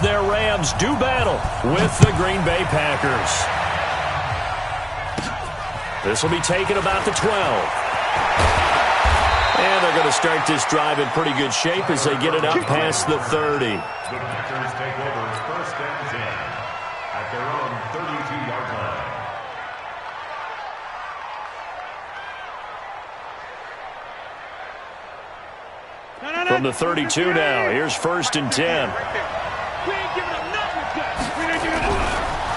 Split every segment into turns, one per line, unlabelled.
their Rams do battle with the Green Bay Packers. This will be taken about the 12. And they're going to start this drive in pretty good shape as they get it up past the 30.
The Packers take over 1st and 10 at their own 32-yard line.
From the 32 now, here's 1st and 10.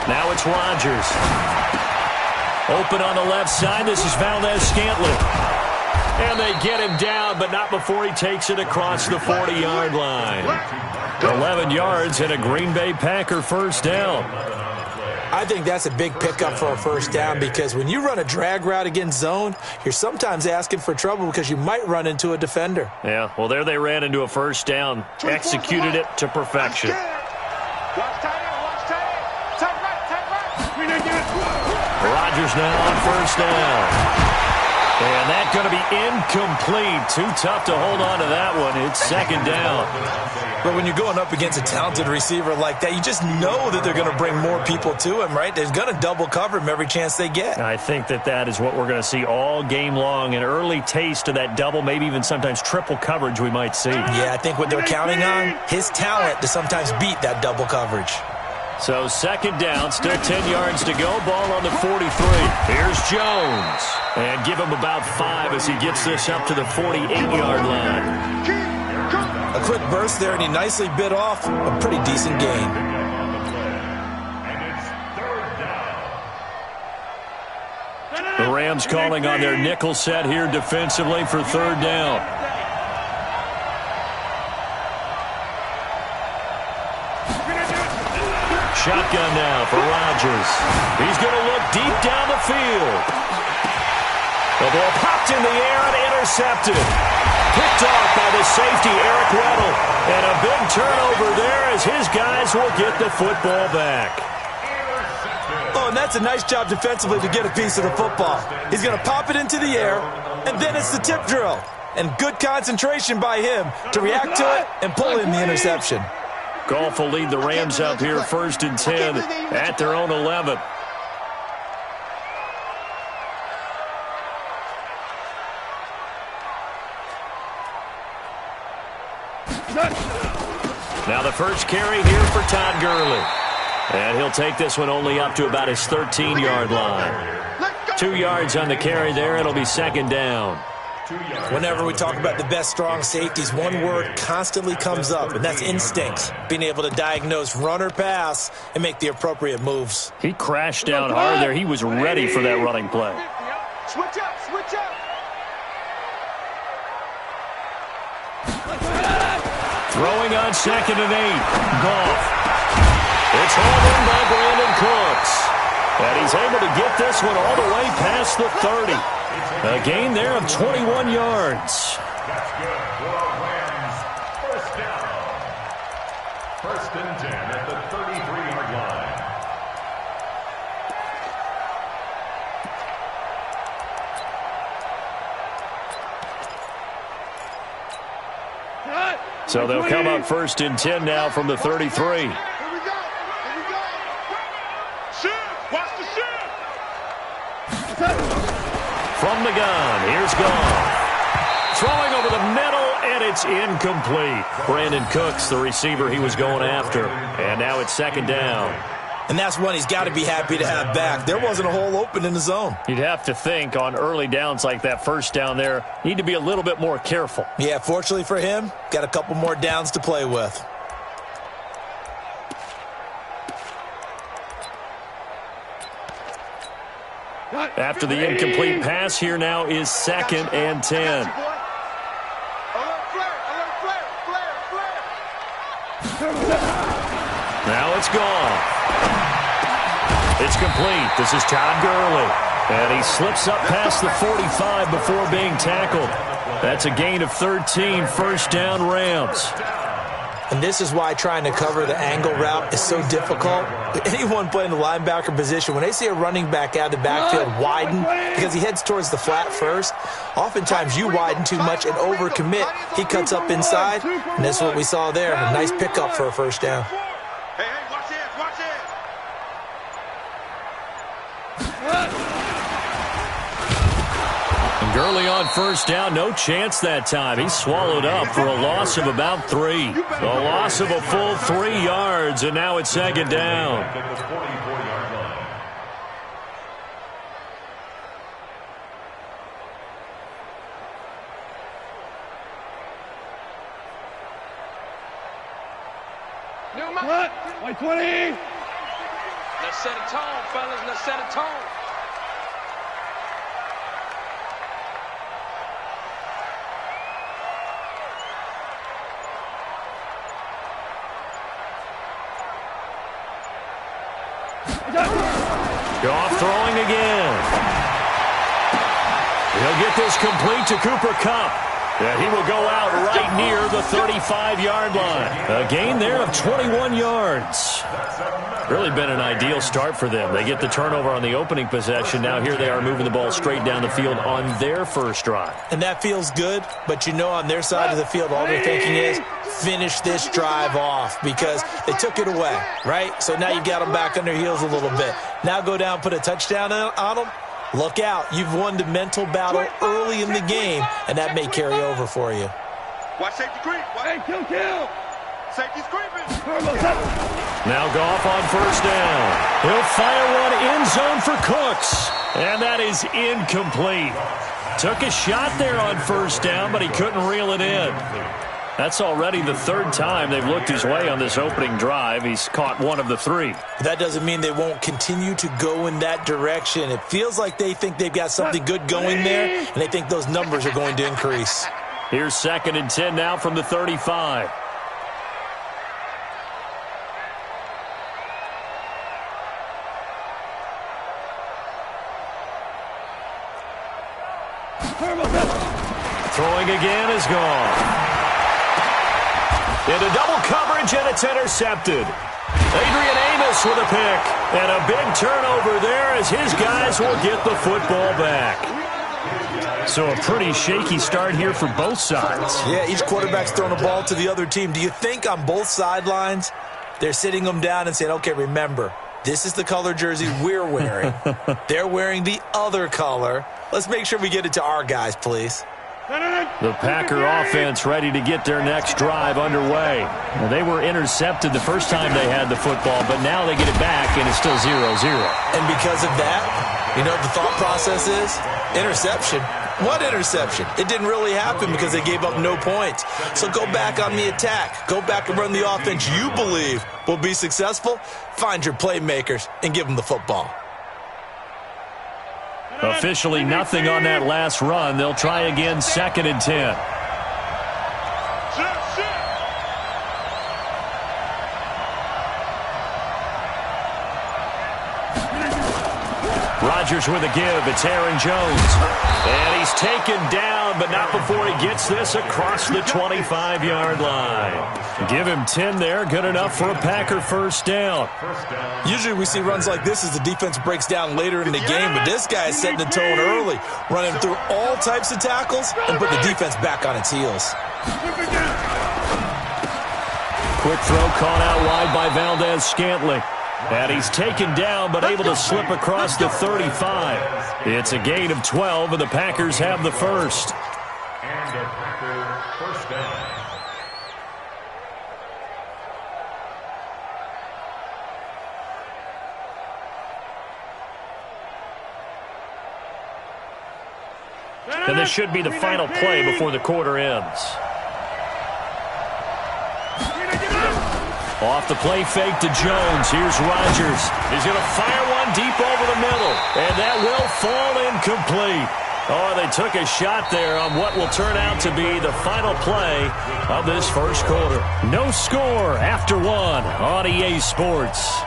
Now it's Rodgers. Open on the left side, this is Valdez-Scantling. And they get him down, but not before he takes it across the 40-yard line. 11 yards and a Green Bay Packer 1st down.
I think that's a big pickup for a 1st down because when you run a drag route against zone, you're sometimes asking for trouble because you might run into a defender.
Yeah, well, there they ran into a 1st down, executed it to perfection. Rodgers now on 1st down. And that's going to be incomplete. Too tough to hold on to that one. It's 2nd down.
But when you're going up against a talented receiver like that, you just know that they're going to bring more people to him, right? They're going to double cover him every chance they get.
I think that is what we're going to see all game long. An early taste of that double, maybe even sometimes triple coverage we might see.
Yeah, I think what they're counting on, his talent to sometimes beat that double coverage.
So 2nd down, still 10 yards to go. Ball on the 43. Here's Jones. And give him about 5 as he gets this up to the 48-yard line.
A quick burst there, and he nicely bit off a pretty decent gain.
The Rams calling on their nickel set here defensively for 3rd down. Shotgun now for Rodgers. He's going to look deep down the field. The ball popped in the air and intercepted. Picked off by the safety, Eric Weddle. And a big turnover there as his guys will get the football back.
Oh, and that's a nice job defensively to get a piece of the football. He's going to pop it into the air, and then it's the tip drill. And good concentration by him to react to it and pull in the interception.
Goff will lead the Rams up here 1st and 10 at their own 11. Now the first carry here for Todd Gurley. And he'll take this one only up to about his 13-yard line. 2 yards on the carry there. It'll be 2nd down.
Whenever we talk about the best strong safeties, one word constantly comes up, and that's instinct. Being able to diagnose run or pass and make the appropriate moves.
He crashed down hard there. He was ready for that running play.
Switch up, switch up.
Throwing on 2nd and 8. Goff. It's hauled in by Brandon Cooks. And he's able to get this one all the way past the 30. A gain there of 21 yards.
That's good for Rams. 1st down. 1st and 10 at the 33-yard
Cut.
So they'll come up 1st and 10 now from the 33.
Here we go. Here we go. Shoot. Watch the shoot.
From the gun, here's Goff. Throwing over the middle, and it's incomplete. Brandon Cooks, the receiver he was going after. And now it's 2nd down.
And that's one he's got to be happy to have back. There wasn't a hole open in the zone.
You'd have to think on early downs like that 1st down there, need to be a little bit more careful.
Yeah, fortunately for him, got a couple more downs to play with.
After the incomplete pass, here now is 2nd and 10. Now it's gone. It's complete. This is Todd Gurley. And he slips up past the 45 before being tackled. That's a gain of 13, 1st down Rams.
And this is why trying to cover the angle route is so difficult. Anyone playing the linebacker position, when they see a running back out of the backfield widen, because he heads towards the flat first, oftentimes you widen too much and overcommit. He cuts up inside, and that's what we saw there. A nice pickup for a 1st down.
And Gurley on first down, no chance that time. He's swallowed up for a loss of about 3. A loss of a full 3 yards, and now it's second down.
At the 44-yard line.
What? White 20.
Let's set a tone, fellas. Let's set a tone.
Goff throwing again. He'll get this complete to Cooper Kupp. And he will go out right near the 35-yard line. A gain there of 21 yards. Really been an ideal start for them. They get the turnover on the opening possession. Now here they are moving the ball straight down the field on their first drive.
And that feels good, but you know on their side of the field, all they're thinking is finish this drive off because they took it away, right? So now you've got them back on their heels a little bit. Now go down, put a touchdown on them. Look out. You've won the mental battle early in the game, and that may carry over for you.
Watch safety creep. Hey, kill. Safety's creeping.
Now Goff on first down. He'll fire one end zone for Cooks. And that is incomplete. Took a shot there on first down, but he couldn't reel it in. That's already the 3rd time they've looked his way on this opening drive. He's caught one of the 3.
That doesn't mean they won't continue to go in that direction. It feels like they think they've got something good going there, and they think those numbers are going to increase.
Here's 2nd and 10 now from the 35. Throwing again is gone. Into double coverage, and it's intercepted. Adrian Amos with a pick. And a big turnover there as his guys will get the football back. So a pretty shaky start here for both sides.
Yeah, each quarterback's throwing a ball to the other team. Do you think on both sidelines they're sitting them down and saying, okay, remember, this is the color jersey we're wearing. They're wearing the other color. Let's make sure we get it to our guys, please.
The Packer offense ready to get their next drive underway. Well, they were intercepted the first time they had the football, but now they get it back, and it's still 0-0.
And because of that, you know what the thought process is? Interception. What interception? It didn't really happen because they gave up no points. So go back on the attack. Go back and run the offense you believe will be successful. Find your playmakers and give them the football.
Officially nothing on that last run. They'll try again, 2nd and 10. Rodgers with a give. It's Aaron Jones. And he's taken down, but not before he gets this across the 25-yard line. Give him 10 there. Good enough for a Packer first down.
Usually we see runs like this as the defense breaks down later in the game, but this guy is setting the tone early, running through all types of tackles and put the defense back on its heels.
Quick throw caught out wide by Valdez-Scantling. And he's taken down, but able to slip across the 35. It's a gain of 12, and the Packers have the first.
And a Packer first down.
And this should be the final play before the quarter ends. Off the play fake to Jones. Here's Rodgers. He's going to fire one deep over the middle. And that will fall incomplete. Oh, they took a shot there on what will turn out to be the final play of this first quarter. No score after 1 on EA Sports.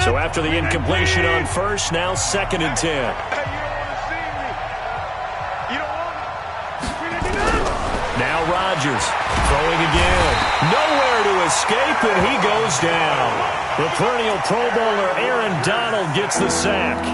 So after the incompletion on first, now 2nd and 10. Now Rodgers throwing again. Nowhere to escape, deep, and he goes down. The perennial Pro Bowler Aaron Donald gets the sack.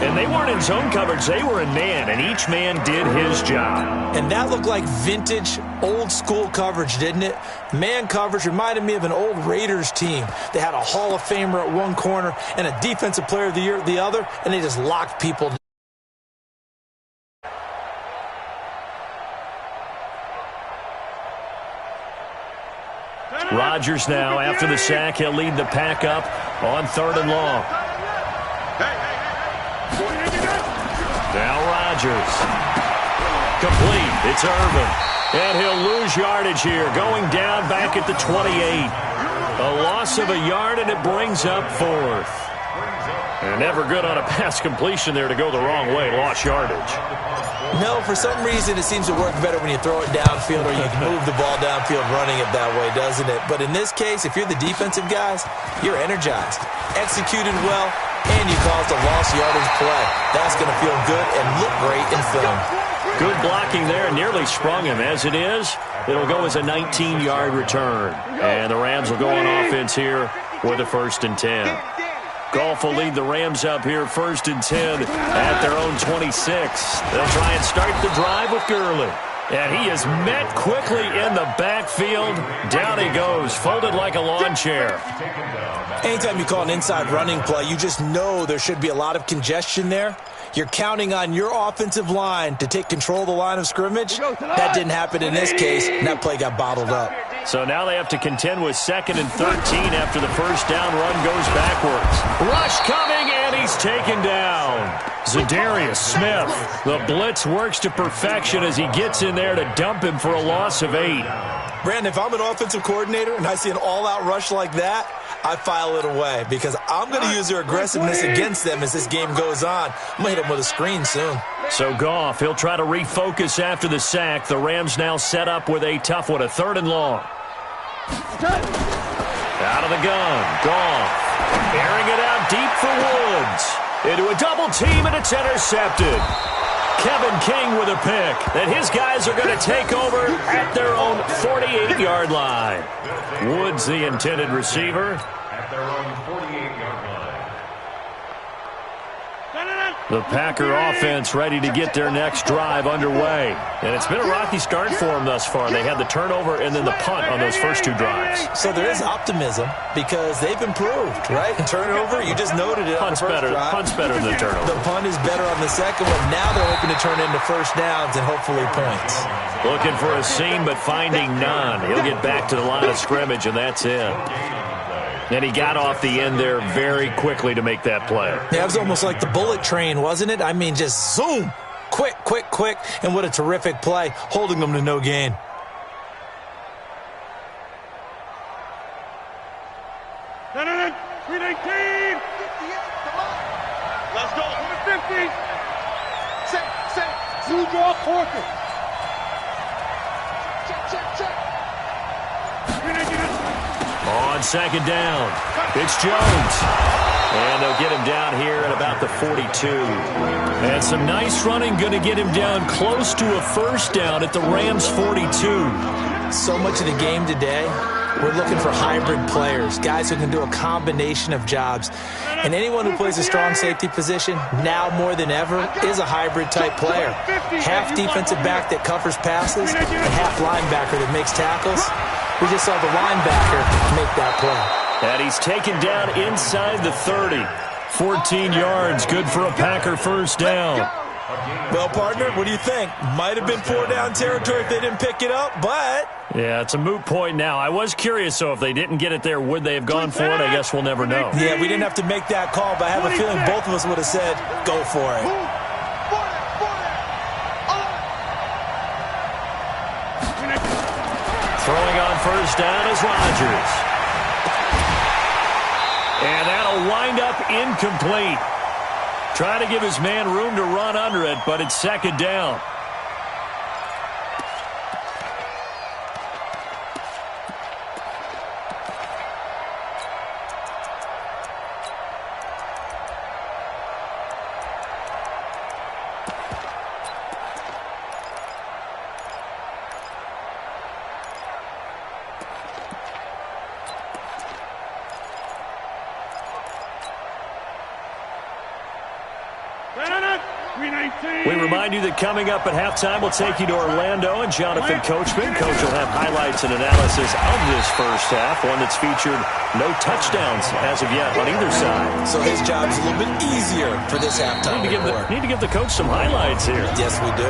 And they weren't in zone coverage. They were in man, and each man did his job.
And that looked like vintage, old-school coverage, didn't it? Man coverage reminded me of an old Raiders team. They had a Hall of Famer at one corner and a Defensive Player of the Year at the other, and they just locked people down.
Rodgers now, after the sack, he'll lead the pack up on 3rd and long. Now Rodgers. Complete. It's Irvin. And he'll lose yardage here, going down back at the 28. A loss of a yard, and it brings up 4th. And never good on a pass completion there to go the wrong way. Lost yardage.
No, for some reason, it seems to work better when you throw it downfield or you can move the ball downfield running it that way, doesn't it? But in this case, if you're the defensive guys, you're energized, executed well, and you caused a lost yardage play. That's going to feel good and look great in film.
Good blocking there, nearly sprung him. As it is, it'll go as a 19-yard return. And the Rams will go on offense here with a 1st and 10. Goff will lead the Rams up here 1st and 10 at their own 26. They'll try and start the drive with Gurley. And he is met quickly in the backfield. Down he goes, folded like a lawn chair.
Anytime you call an inside running play, you just know there should be a lot of congestion there. You're counting on your offensive line to take control of the line of scrimmage. That didn't happen in this case, and that play got bottled up.
So now they have to contend with 2nd and 13 after the first down run goes backwards. Rush coming, and he's taken down. Za'Darius Smith. The blitz works to perfection as he gets in there to dump him for a loss of 8.
Brandon, if I'm an offensive coordinator and I see an all-out rush like that, I file it away because I'm going to use their aggressiveness against them as this game goes on. I'm going to hit them with a screen soon.
So Goff, he'll try to refocus after the sack. The Rams now set up with a tough one, a 3rd and long. Out of the gun, Goff. Airing it out deep for Woods. Into a double team, and it's intercepted. Kevin King with a pick. And his guys are going to take over at their own 48-yard line. Woods, the intended receiver.
At their own 48-yard line.
The Packer offense ready to get their next drive underway. And it's been a rocky start for them thus far. They had the turnover and then the punt on those first 2 drives.
So there is optimism because they've improved, right? Turnover, you just noted it on the first drive.
Punt's better than the turnover.
The punt is better on the second one. Now they're hoping to turn into first downs and hopefully points.
Looking for a seam but finding none. He'll get back to the line of scrimmage, and that's it. And he got off the end there very quickly to make that play.
Yeah, it was almost like the bullet train, wasn't it? I mean, just zoom. Quick, quick, quick. And what a terrific play, holding them to no gain.
Let's go. 50. Set. You draw quarter. Check.
On 2nd down, it's Jones. And they'll get him down here at about the 42. And some nice running going to get him down close to a 1st down at the Rams' 42.
So much of the game today, we're looking for hybrid players, guys who can do a combination of jobs. And anyone who plays a strong safety position, now more than ever, is a hybrid-type player. Half defensive back that covers passes and half linebacker that makes tackles. We just saw the linebacker make that play.
And he's taken down inside the 30. 14 yards, good for a Packer 1st down.
Well, partner, what do you think? Might have been 4-down territory if they didn't pick it up, but...
Yeah, it's a moot point now. I was curious, so if they didn't get it there, would they have gone for it? I guess we'll never know.
Yeah, we didn't have to make that call, but I have a feeling both of us would have said, go for it.
Throwing on 1st down is Rodgers. And that'll wind up incomplete. Trying to give his man room to run under it, but it's 2nd down. We remind you that coming up at halftime, we'll take you to Orlando and Jonathan Coachman. Coach will have highlights and analysis of this first half, one that's featured no touchdowns as of yet on either side.
So his job's a little bit easier for this halftime.
Need to give the coach some highlights here.
Yes, we do.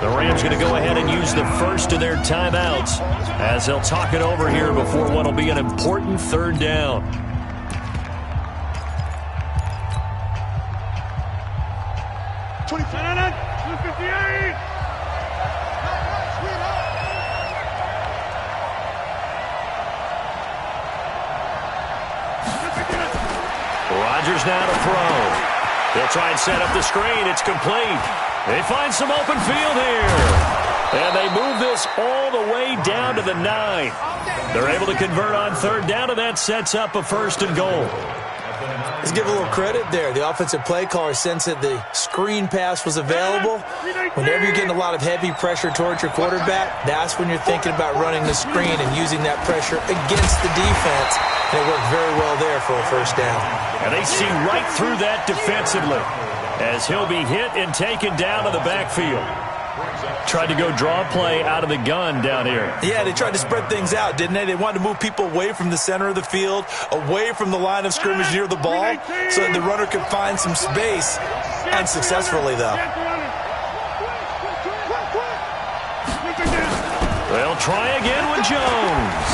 The Rams going to go ahead and use the first of their timeouts as they'll talk it over here before what will be an important third down. Rodgers now to throw. They'll try and set up the screen. It's complete. They find some open field here. And they move this all the way down to the 9. They're able to convert on third down, and that sets up a 1st and goal.
Let's give a little credit there. The offensive play caller sensed that the screen pass was available. Whenever you're getting a lot of heavy pressure towards your quarterback, that's when you're thinking about running the screen and using that pressure against the defense. And it worked very well there for a 1st down.
And they see right through that defensively as he'll be hit and taken down to the backfield. Tried to go draw play out of the gun down here.
Yeah, they tried to spread things out, didn't they? They wanted to move people away from the center of the field, away from the line of scrimmage near the ball, so that the runner could find some space, unsuccessfully, though.
They'll try again with Jones.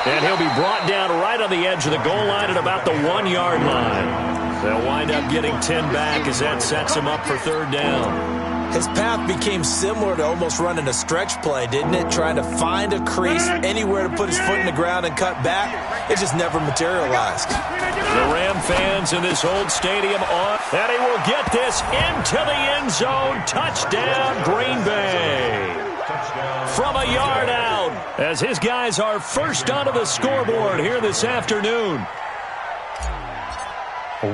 And he'll be brought down right on the edge of the goal line at about the 1-yard line. They'll wind up getting 10 back as that sets him up for third down.
His path became similar to almost running a stretch play, didn't it? Trying to find a crease anywhere to put his foot in the ground and cut back. It just never materialized.
The Ram fans in this old stadium on, and he will get this into the end zone. Touchdown, Green Bay. From a yard out, as his guys are first onto the scoreboard here this afternoon.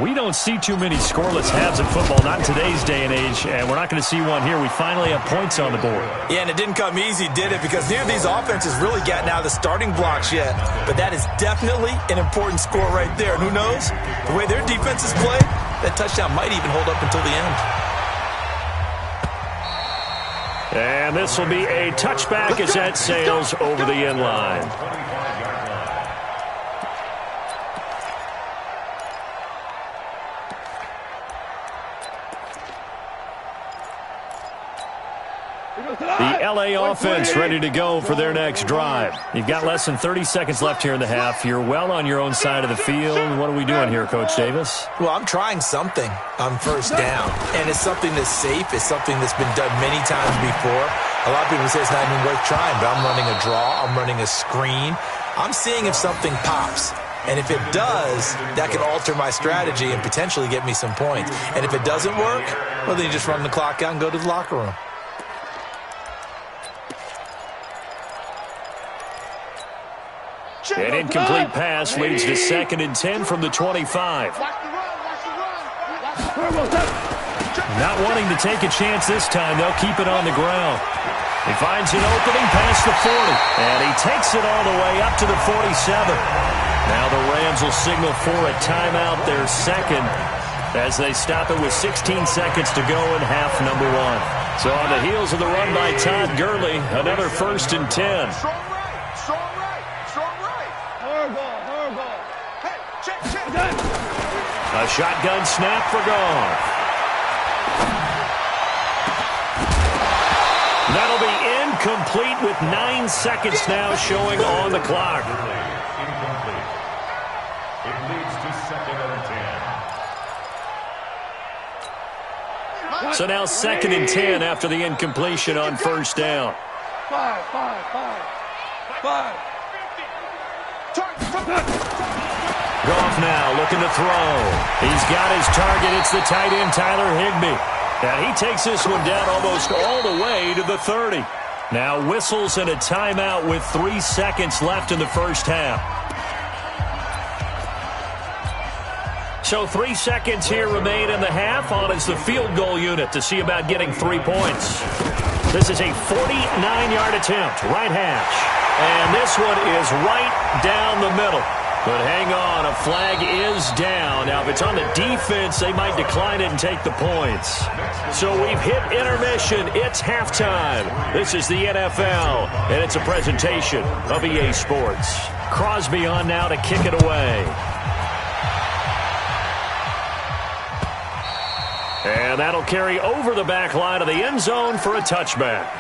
We don't see too many scoreless halves in football, not in today's day and age, and we're not going to see one here. We finally have points on the board.
Yeah, and it didn't come easy, did it? Because neither of these offenses really gotten out of the starting blocks yet. But that is definitely an important score right there. And who knows? The way their defenses play, that touchdown might even hold up until the end.
And this will be a touchback as that sails over the end line. The LA offense ready to go for their next drive. You've got less than 30 seconds left here in the half. You're well on your own side of the field. What are we doing here, Coach Davis?
Well, I'm trying something on 1st down, and it's something that's safe. It's something that's been done many times before. A lot of people say it's not even worth trying, but I'm running a draw. I'm running a screen. I'm seeing if something pops. And if it does, that can alter my strategy and potentially get me some points. And if it doesn't work, well, then you just run the clock out and go to the locker room.
An incomplete pass leads to 2nd and 10 from the 25. Not wanting to take a chance this time, they'll keep it on the ground. He finds an opening past the 40, and he takes it all the way up to the 47. Now the Rams will signal for a timeout, their second, as they stop it with 16 seconds to go in half number 1. So on the heels of the run by Todd Gurley, another 1st and 10. A shotgun snap for Goff. That'll be incomplete with 9 seconds now showing on the clock.
Incomplete. It leads to 2nd and 10.
So now 2nd and 10 after the incompletion on 1st down. Goff now looking to throw. He's got his target. It's the tight end, Tyler Higbee. And he takes this one down almost all the way to the 30. Now whistles and a timeout with 3 seconds left in the first half. So 3 seconds here remain in the half. On is the field goal unit to see about getting 3 points. This is a 49-yard attempt, right hash. And this one is right down the middle. But hang on, a flag is down. Now, if it's on the defense, they might decline it and take the points. So we've hit intermission. It's halftime. This is the NFL, and it's a presentation of EA Sports. Crosby on now to kick it away. And that'll carry over the back line of the end zone for a touchback.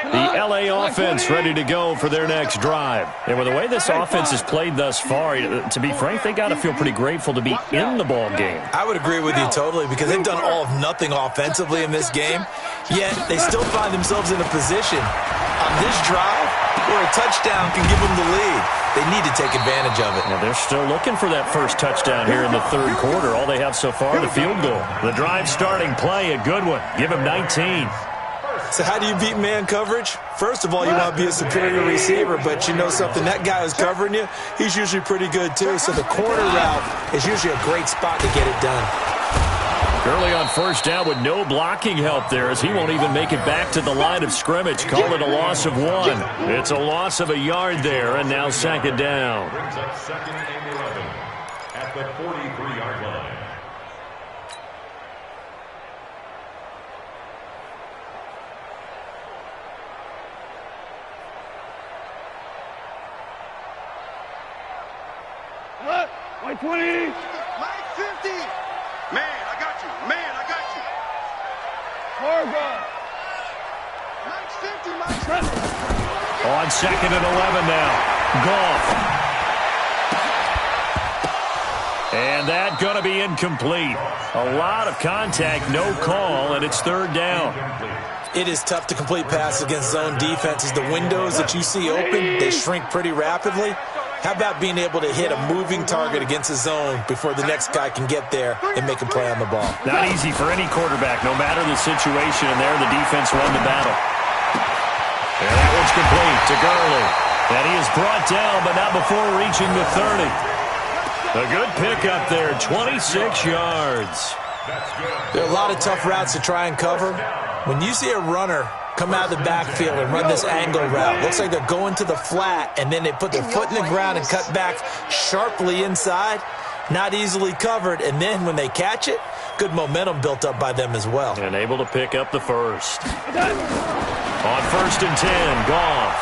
The LA offense ready to go for their next drive. And with the way this offense has played thus far, to be frank, they got to feel pretty grateful to be in the ball game.
I would agree with you totally because they've done all of nothing offensively in this game, yet they still find themselves in a position on this drive where a touchdown can give them the lead. They need to take advantage of it.
Well, they're still looking for that first touchdown here in the third quarter. All they have so far, the field goal. The drive starting play, a good one. Give him 19.
So how do you beat man coverage? First of all, you want to be a superior receiver, but you know something, that guy who's covering you, he's usually pretty good too. So the corner route is usually a great spot to get it done.
Early on first down with no blocking help there as he won't even make it back to the line of scrimmage. Call it a loss of 1. It's a loss of a yard there, and now second down.
Brings up second and 11 at the 43-yard line.
Mike 20. Mike 50. Man, I got you. Man, I got you. Fargo. Mike 50, Mike 50.
On second and 11 now. Goff. And that going to be incomplete. A lot of contact, no call, and it's third down.
It is tough to complete passes against zone defenses. The windows that you see open, they shrink pretty rapidly. How about being able to hit a moving target against a zone before the next guy can get there and make a play on the ball?
Not easy for any quarterback, no matter the situation, and there the defense won the battle. And that one's complete to Gurley. And he is brought down, but not before reaching the 30. A good pickup there, 26 yards.
There are a lot of tough routes to try and cover. When you see a runner come out of the backfield and run this angle route, looks like they're going to the flat, and then they put their foot in the ground and cut back sharply inside, not easily covered, and then when they catch it, good momentum built up by them as well.
And able to pick up the first. On first and 10, Goff.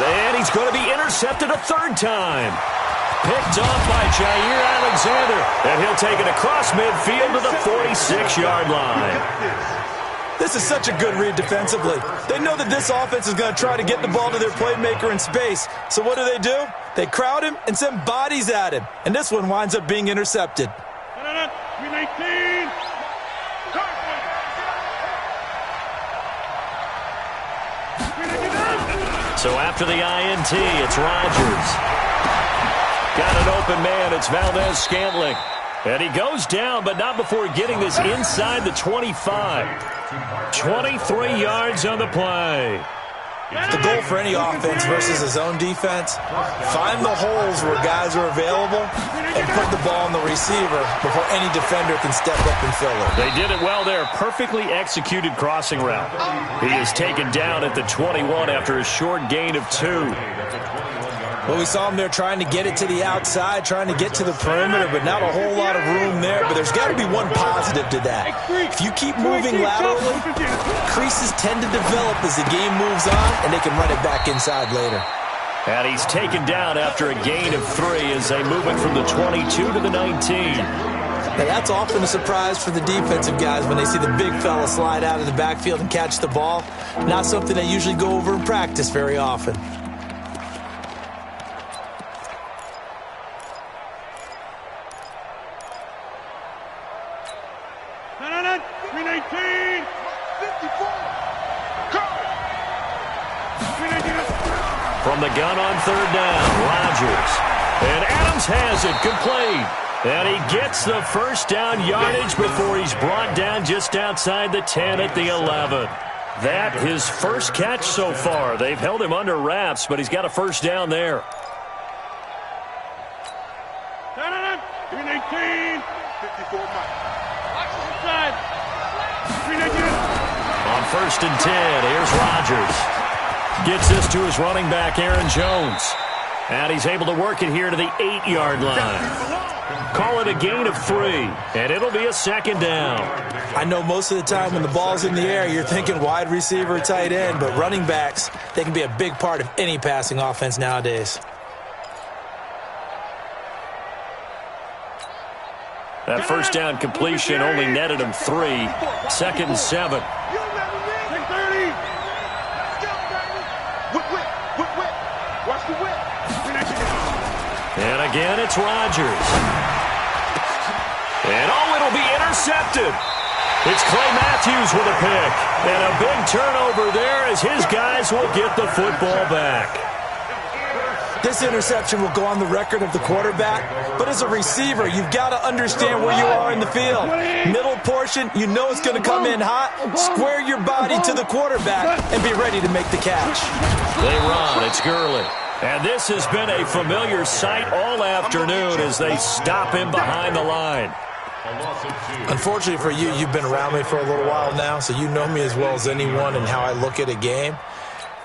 And he's going to be intercepted a third time. Picked off by Jair Alexander, and he'll take it across midfield to the 46-yard line.
This is such a good read defensively. They know that this offense is going to try to get the ball to their playmaker in space. So what do? They crowd him and send bodies at him. And this one winds up being intercepted.
So after the INT, it's Rodgers. Got an open man. It's Valdez-Scantling. And he goes down, but not before getting this inside the 25. 23 yards on the play.
The goal for any offense versus a zone defense, find the holes where guys are available and put the ball on the receiver before any defender can step up and fill it.
They did it well there. Perfectly executed crossing route. He is taken down at the 21 after a short gain of 2.
Well, we saw him there trying to get it to the outside, trying to get to the perimeter, but not a whole lot of room there. But there's got to be one positive to that. If you keep moving laterally, creases tend to develop as the game moves on, and they can run it back inside later.
And he's taken down after a gain of 3 as they move it from the 22 to the 19.
Now, that's often a surprise for the defensive guys when they see the big fella slide out of the backfield and catch the ball. Not something they usually go over in practice very often.
From the gun on third down, Rodgers. And Adams has it complete. And he gets the first down yardage before he's brought down just outside the 10 at the 11. That his first catch so far. They've held him under wraps, but he's got a first down there. On 1st and 10, here's Rodgers. Gets this to his running back, Aaron Jones. And he's able to work it here to the 8-yard line. Call it a gain of 3, and it'll be a 2nd down.
I know most of the time when the ball's in the air, you're thinking wide receiver, tight end, but running backs, they can be a big part of any passing offense nowadays.
That first down completion only netted him 3. 2nd and 7. And again, it's Rodgers. And it'll be intercepted. It's Clay Matthews with a pick. And a big turnover there as his guys will get the football back.
This interception will go on the record of the quarterback, but as a receiver, you've got to understand where you are in the field. Middle portion, you know it's going to come in hot. Square your body to the quarterback and be ready to make the catch.
They run. It's Gurley. And this has been a familiar sight all afternoon as they stop him behind the line.
Unfortunately for you, you've been around me for a little while now, so you know me as well as anyone and how I look at a game.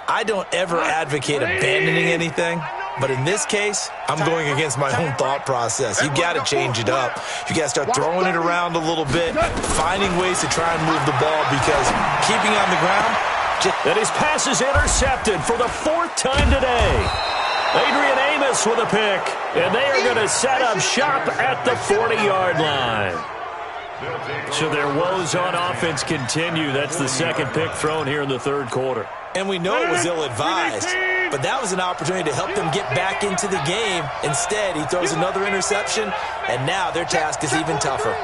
I don't ever advocate abandoning anything, but in this case, I'm going against my own thought process. You got to change it up. You got to start throwing it around a little bit, finding ways to try and move the ball, because keeping on the ground.
And his pass is intercepted for the 4th time today. Adrian Amos with a pick, and they are going to set up shop at the 40-yard line. So their woes on offense continue. That's the 2nd pick thrown here in the 3rd quarter.
And we know it was ill-advised, but that was an opportunity to help them get back into the game. Instead, he throws another interception, and now their task is even tougher.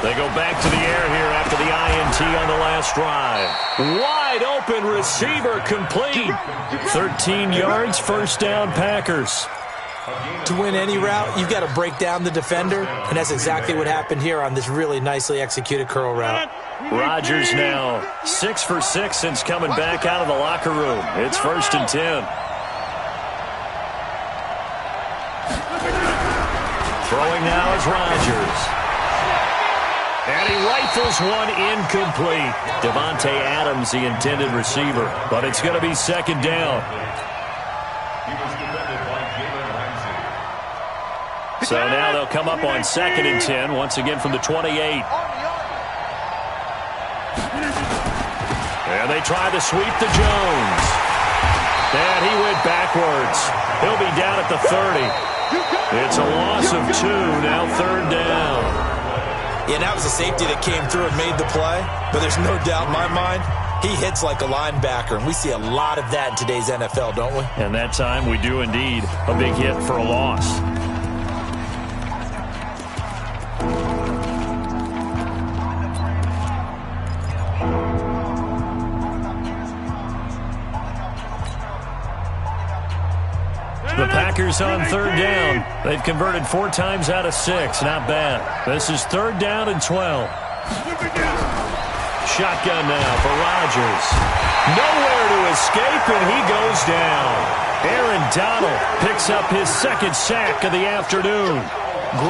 They go back to the air here after the INT on the last drive. Wide open receiver complete. 13 yards, 1st down Packers.
To win any route, you've got to break down the defender, and that's exactly what happened here on this really nicely executed curl route.
Rodgers now 6 for 6 since coming back out of the locker room. It's 1st and 10. Throwing now is Rodgers. And he rifles one incomplete. Devontae Adams, the intended receiver. But it's going to be 2nd down. So now they'll come up on 2nd and 10, once again from the 28. And they try to sweep to Jones. And he went backwards. He'll be down at the 30. It's a loss of 2, now 3rd down.
Yeah, that was a safety that came through and made the play, but there's no doubt in my mind, he hits like a linebacker, and we see a lot of that in today's NFL, don't we?
And that time we do indeed. A big hit for a loss. The Packers on 3rd down. They've converted 4 times out of 6. Not bad. This is 3rd down and 12. Shotgun now for Rodgers. Nowhere to escape, and he goes down. Aaron Donald picks up his 2nd sack of the afternoon.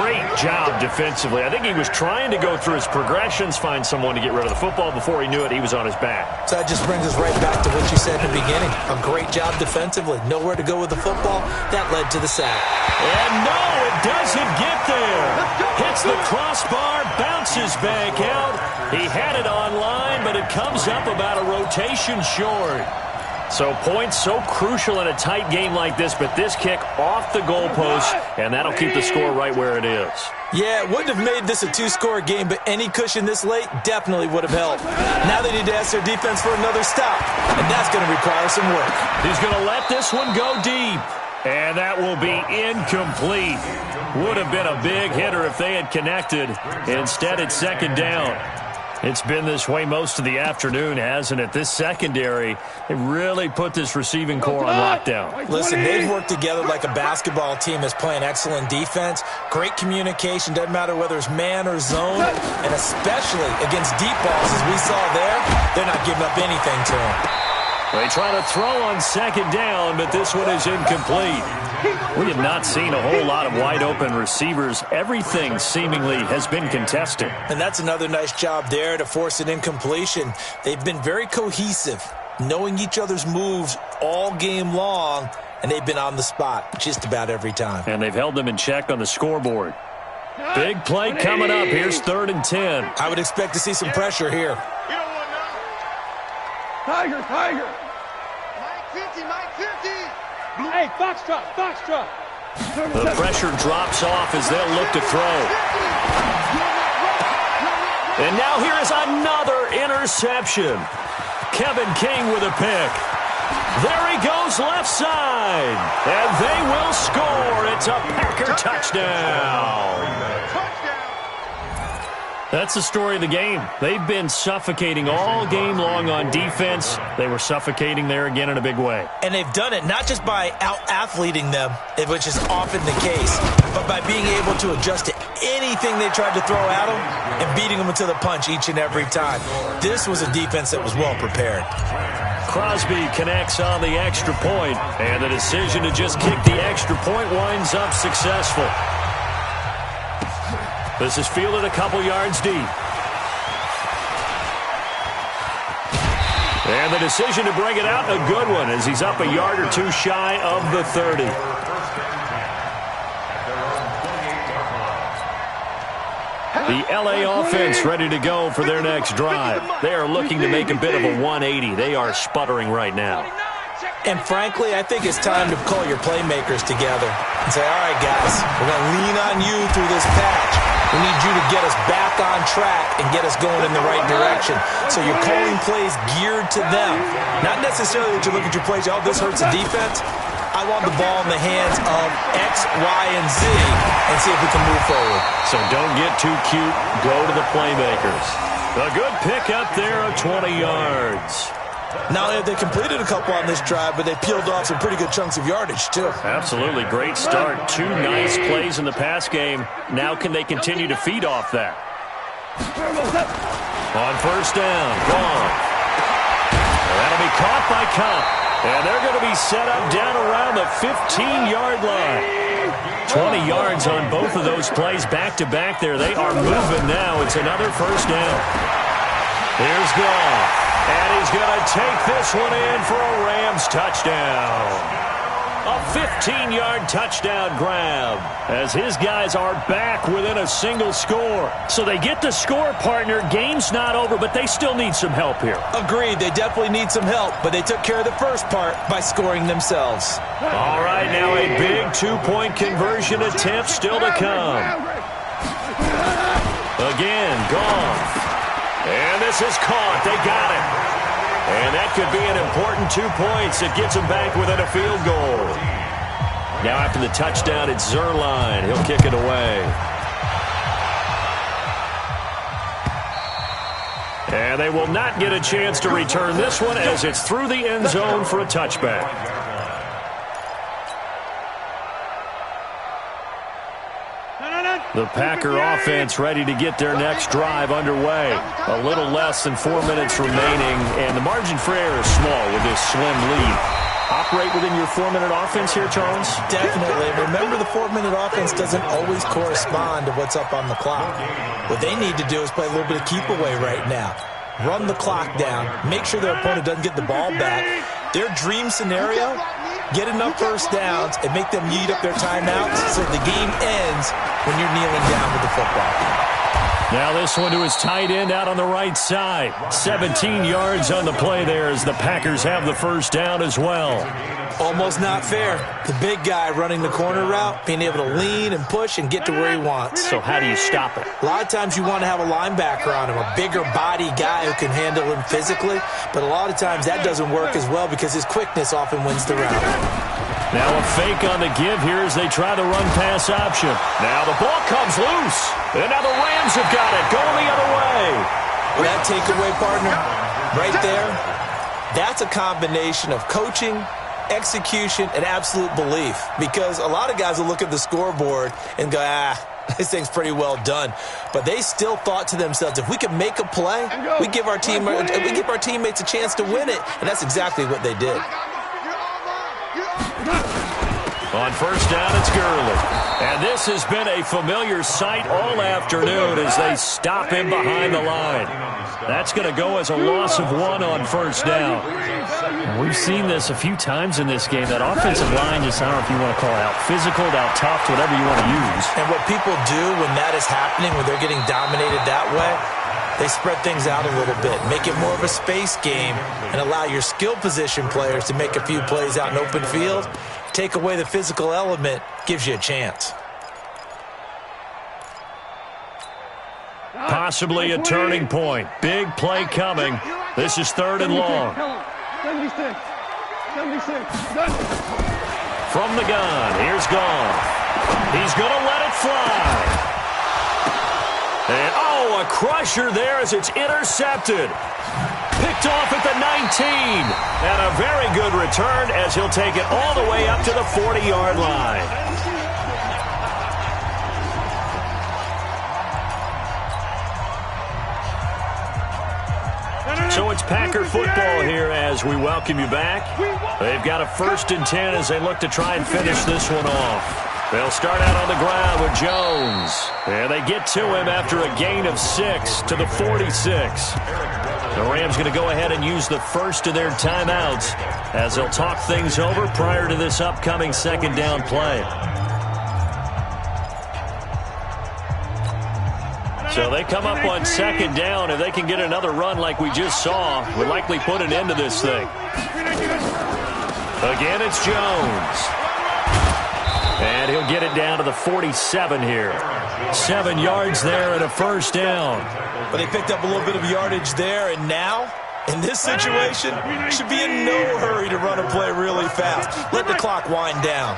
Great job defensively. I think he was trying to go through his progressions, find someone to get rid of the football. Before he knew it, he was on his back.
So that just brings us right back to what you said in the beginning. A great job defensively. Nowhere to go with the football. That led to the sack.
And no, it doesn't get there. Hits the crossbar, bounces back out. He had it online, but it comes up about a rotation short. So points so crucial in a tight game like this, but this kick off the goalpost, and that'll keep the score right where it is.
Yeah, it wouldn't have made this a 2-score game, but any cushion this late definitely would have helped. Now they need to ask their defense for another stop, and that's going to require some work.
He's going to let this one go deep, and that will be incomplete. Would have been a big hitter if they had connected. Instead, it's 2nd down. It's been this way most of the afternoon, hasn't it? This secondary, they really put this receiving core on lockdown.
Listen, they've worked together like a basketball team that's playing excellent defense. Great communication, doesn't matter whether it's man or zone, and especially against deep balls, as we saw there, they're not giving up anything to them.
They try to throw on 2nd down, but this one is incomplete. We have not seen a whole lot of wide-open receivers. Everything seemingly has been contested.
And that's another nice job there to force an incompletion. They've been very cohesive, knowing each other's moves all game long, and they've been on the spot just about every time.
And they've held them in check on the scoreboard. Big play coming up. Here's 3rd and 10.
I would expect to see some pressure here.
Tiger. Mike 50, Mike 50. Hey, Foxtrot.
The pressure drops off as they'll look to throw. And now here is another interception. Kevin King with a pick. There he goes left side. And they will score. It's a Packer touchdown. That's the story of the game. They've been suffocating all game long on defense. They were suffocating there again in a big way.
And they've done it not just by out-athleting them, which is often the case, but by being able to adjust to anything they tried to throw at them and beating them to the punch each and every time. This was a defense that was well prepared.
Crosby connects on the extra point, and the decision to just kick the extra point winds up successful. This is fielded a couple yards deep. And the decision to bring it out, a good one, as he's up a yard or two shy of the 30. The LA offense ready to go for their next drive. They are looking to make a bit of a 180. They are sputtering right now.
And frankly, I think it's time to call your playmakers together and say, all right, guys, we're going to lean on you through this patch. We need you to get us back on track and get us going in the right direction. So you're calling plays geared to them. Not necessarily that you look at your plays, oh, this hurts the defense. I want the ball in the hands of X, Y, and Z and see if we can move forward.
So don't get too cute. Go to the playmakers. A good pickup there of 20 yards.
Not only have they completed a couple on this drive, but they peeled off some pretty good chunks of yardage, too.
Absolutely. Great start. 2 nice plays in the pass game. Now can they continue to feed off that? On first down. Gone. That'll be caught by Cup. And they're going to be set up down around the 15-yard line. 20 yards on both of those plays back-to-back there. They are moving now. It's another first down. Here's Goff. And he's going to take this one in for a Rams touchdown. A 15-yard touchdown grab as his guys are back within a single score. So they get the score, partner. Game's not over, but they still need some help here.
Agreed. They definitely need some help, but they took care of the first part by scoring themselves.
All right, now a big 2-point conversion attempt still to come. Again, Goff. And this is caught. They got it. And that could be an important 2 points. It gets them back within a field goal. Now after the touchdown, it's Zerline. He'll kick it away. And they will not get a chance to return this one as it's through the end zone for a touchback. The Packer offense ready to get their next drive underway. A little less than 4 minutes remaining, and the margin for error is small with this slim lead. Operate within your 4-minute offense here, Charles?
Definitely. Remember, the 4-minute offense doesn't always correspond to what's up on the clock. What they need to do is play a little bit of keep away right now. Run the clock down. Make sure their opponent doesn't get the ball back. Their dream scenario, get enough first downs and make them eat up their timeouts so the game ends when you're kneeling down with the football.
Now this one to his tight end out on the right side. 17 yards on the play there as the Packers have the first down as well.
Almost not fair. The big guy running the corner route, being able to lean and push and get to where he wants.
So how do you stop it?
A lot of times you want to have a linebacker on him, a bigger body guy who can handle him physically, but a lot of times that doesn't work as well because his quickness often wins the route.
Now a fake on the give here as they try the run-pass option. Now the ball comes loose. And now the Rams have got it, going the other way.
That takeaway, partner, right there, that's a combination of coaching, execution, and absolute belief. Because a lot of guys will look at the scoreboard and go, this thing's pretty well done. But they still thought to themselves, if we can make a play, we give our teammates a chance to win it. And that's exactly what they did.
On first down, it's Gurley. And this has been a familiar sight all afternoon as they stop him behind the line. That's going to go as a loss of 1 on first down.
We've seen this a few times in this game. That offensive line just, I don't know if you want to call it out physical, out tough, whatever you want to use.
And what people do when that is happening, when they're getting dominated that way, they spread things out a little bit, make it more of a space game, and allow your skill position players to make a few plays out in open field. Take away the physical element, gives you a chance.
Possibly a turning point. Big play coming. This is 3rd and long.
76.
From the gun, here's Goff. He's going to let it fly. And, oh, a crusher there as it's intercepted. Picked off at the 19. And a very good return as he'll take it all the way up to the 40-yard line. So it's Packer football here as we welcome you back. They've got a 1st and 10 as they look to try and finish this one off. They'll start out on the ground with Jones. And they get to him after a gain of 6 to the 46. The Rams going to go ahead and use the first of their timeouts as they'll talk things over prior to this upcoming 2nd down play. So they come up on 2nd down. If they can get another run like we just saw, we'll likely put an end to this thing. Again, it's Jones. And he'll get it down to the 47 here. 7 yards there and a 1st down.
But they picked up a little bit of yardage there, and now, in this situation, should be in no hurry to run a play really fast. Let the clock wind down.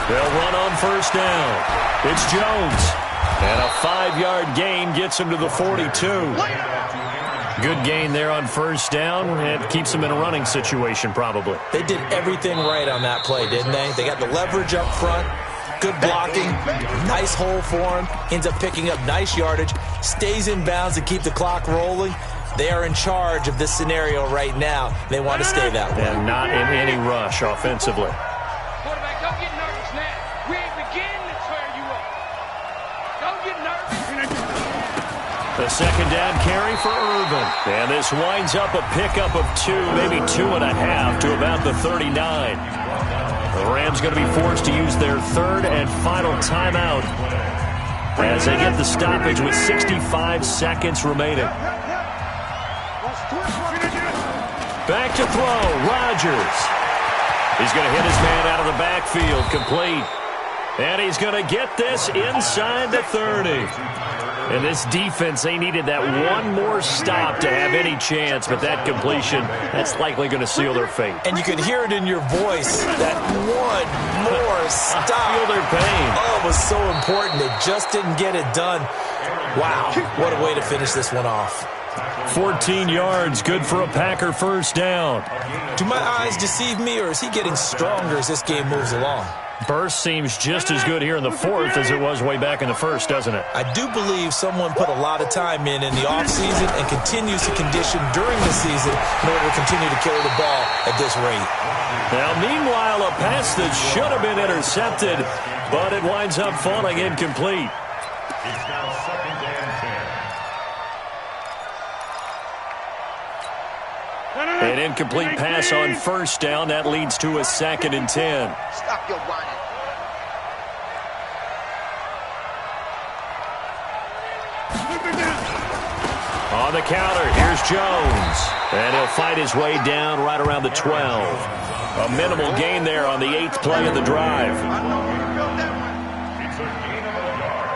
They'll run on 1st down. It's Jones. And a 5-yard gain gets him to the 42.
Good gain there on 1st down. It keeps them in a running situation probably.
They did everything right on that play, didn't they? They got the leverage up front, good blocking, nice hole for him, ends up picking up nice yardage, stays in bounds to keep the clock rolling. They are in charge of this scenario right now. They want to stay that way.
And not in any rush offensively.
Quarterback, don't get nervous now. We ain't beginning to tear you up. Don't get nervous.
The 2nd down carry for Irvin. And this winds up a pickup of 2, maybe 2.5 to about the 39. The Rams going to be forced to use their 3rd and final timeout as they get the stoppage with 65 seconds remaining. Back to throw, Rodgers. He's going to hit his man out of the backfield, complete. And he's going to get this inside the 30. And this defense, they needed that one more stop to have any chance, but that completion, that's likely going to seal their fate.
And you can hear it in your voice, that one more stop.
I feel their pain.
Oh, it was so important. They just didn't get it done. Wow, what a way to finish this one off.
14 yards, good for a Packer 1st down.
Do my eyes deceive me, or is he getting stronger as this game moves along?
Burst seems just as good here in the 4th as it was way back in the 1st, doesn't it?
I do believe someone put a lot of time in the offseason and continues to condition during the season in order to continue to carry the ball at this rate.
Now, meanwhile, a pass that should have been intercepted, but it winds up falling incomplete.
It's now 2nd and 10.
An incomplete pass on 1st down. That leads to a 2nd and 10.
Stop your whining.
On the counter, here's Jones. And he'll fight his way down right around the 12. A minimal gain there on the 8th play of the drive.
It's a gain of a yard.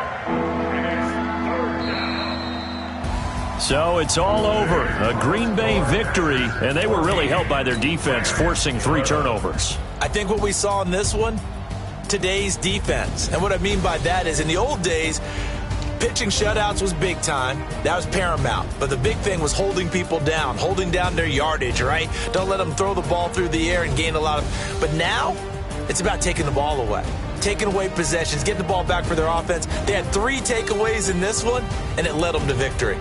And it's 3rd down.
So it's all over. A Green Bay victory, and they were really helped by their defense, forcing 3 turnovers.
I think what we saw in this one, today's defense. And what I mean by that is in the old days, pitching shutouts was big time. That was paramount. But the big thing was holding people down, holding down their yardage, right? Don't let them throw the ball through the air and gain a lot of... But now, it's about taking the ball away. Taking away possessions, getting the ball back for their offense. They had 3 takeaways in this one, and it led them to victory.